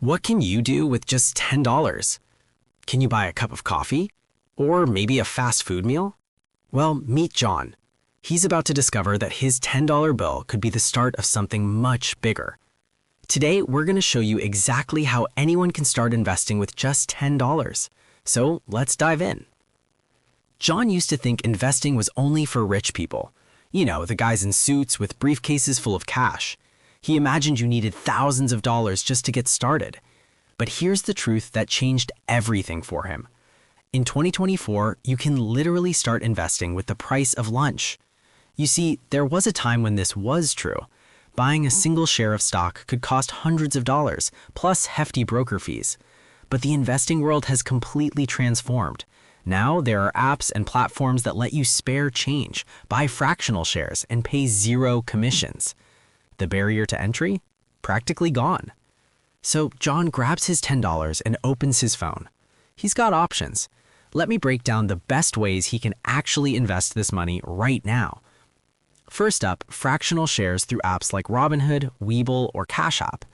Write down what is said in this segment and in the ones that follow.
What can you do with just $10? Can you buy a cup of coffee? Or maybe a fast food meal? Well, meet John. He's about to discover that his $10 bill could be the start of something much bigger. Today, we're going to show you exactly how anyone can start investing with just $10. So let's dive in. John used to think investing was only for rich people. You know, the guys in suits with briefcases full of cash. He imagined you needed thousands of dollars just to get started. But here's the truth that changed everything for him. In 2024, you can literally start investing with the price of lunch. You see, there was a time when this was true. Buying a single share of stock could cost hundreds of dollars, plus hefty broker fees. But the investing world has completely transformed. Now there are apps and platforms that let you spare change, buy fractional shares, and pay zero commissions. The barrier to entry? Practically gone. So John grabs his $10 and opens his phone. He's got options. Let me break down the best ways he can actually invest this money right now. First up, fractional shares through apps like Robinhood, Webull, or Cash App.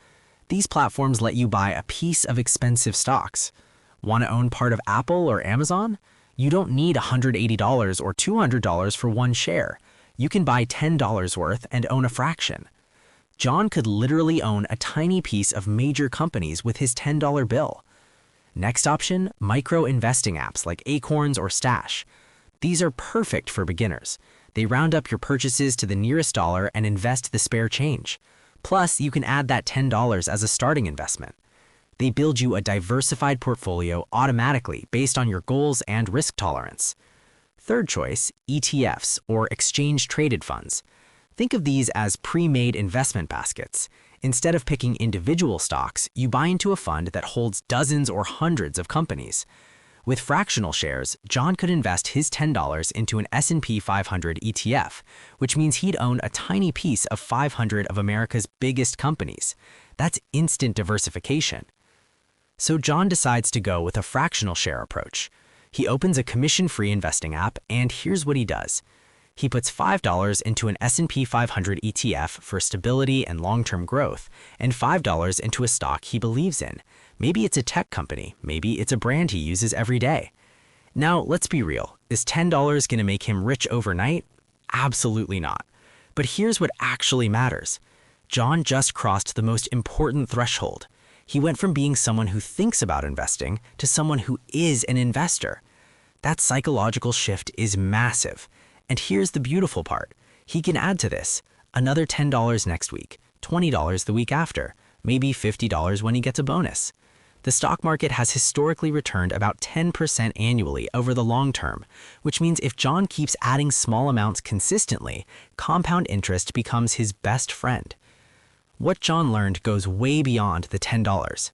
These platforms let you buy a piece of expensive stocks. Want to own part of Apple or Amazon? You don't need $180 or $200 for one share. You can buy $10 worth and own a fraction. John could literally own a tiny piece of major companies with his $10 bill. Next option, micro-investing apps like Acorns or Stash. These are perfect for beginners. They round up your purchases to the nearest dollar and invest the spare change. Plus, you can add that $10 as a starting investment. They build you a diversified portfolio automatically based on your goals and risk tolerance. Third choice, ETFs or exchange-traded funds. Think of these as pre-made investment baskets. Instead of picking individual stocks, you buy into a fund that holds dozens or hundreds of companies. With fractional shares, John could invest his $10 into an S&P 500 ETF, which means he'd own a tiny piece of 500 of America's biggest companies. That's instant diversification. So John decides to go with a fractional share approach. He opens a commission-free investing app, and here's what he does. He puts $5 into an S&P 500 ETF for stability and long-term growth, and $5 into a stock he believes in. Maybe it's a tech company, maybe it's a brand he uses every day. Now, let's be real. Is $10 going to make him rich overnight? Absolutely not. But here's what actually matters. John just crossed the most important threshold. He went from being someone who thinks about investing to someone who is an investor. That psychological shift is massive. And here's the beautiful part. He can add to this another $10 next week, $20 the week after, maybe $50 when he gets a bonus. The stock market has historically returned about 10% annually over the long term, which means if John keeps adding small amounts consistently, compound interest becomes his best friend. What John learned goes way beyond the $10.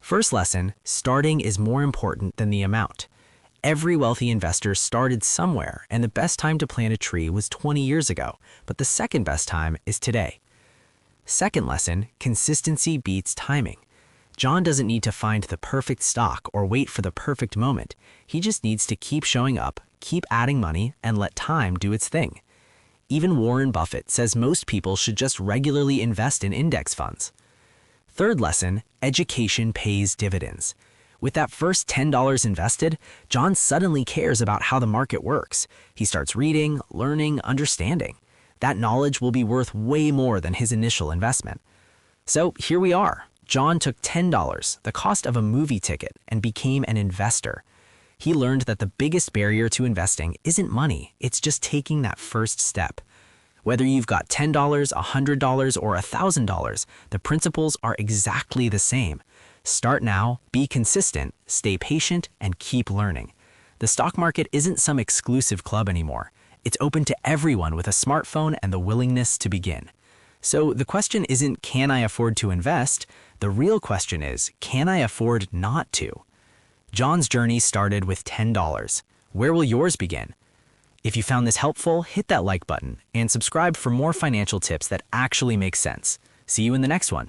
First lesson, starting is more important than the amount. Every wealthy investor started somewhere, and the best time to plant a tree was 20 years ago, but the second best time is today. Second lesson, consistency beats timing. John doesn't need to find the perfect stock or wait for the perfect moment. He just needs to keep showing up, keep adding money, and let time do its thing. Even Warren Buffett says most people should just regularly invest in index funds. Third lesson, education pays dividends. With that first $10 invested, John suddenly cares about how the market works. He starts reading, learning, understanding. That knowledge will be worth way more than his initial investment. So here we are. John took $10, the cost of a movie ticket, and became an investor. He learned that the biggest barrier to investing isn't money, it's just taking that first step. Whether you've got $10, $100, or $1,000, the principles are exactly the same. Start now, be consistent, stay patient, and keep learning. The stock market isn't some exclusive club anymore. It's open to everyone with a smartphone and the willingness to begin. So the question isn't, can I afford to invest? The real question is, can I afford not to? John's journey started with $10. Where will yours begin? If you found this helpful, hit that like button and subscribe for more financial tips that actually make sense. See you in the next one.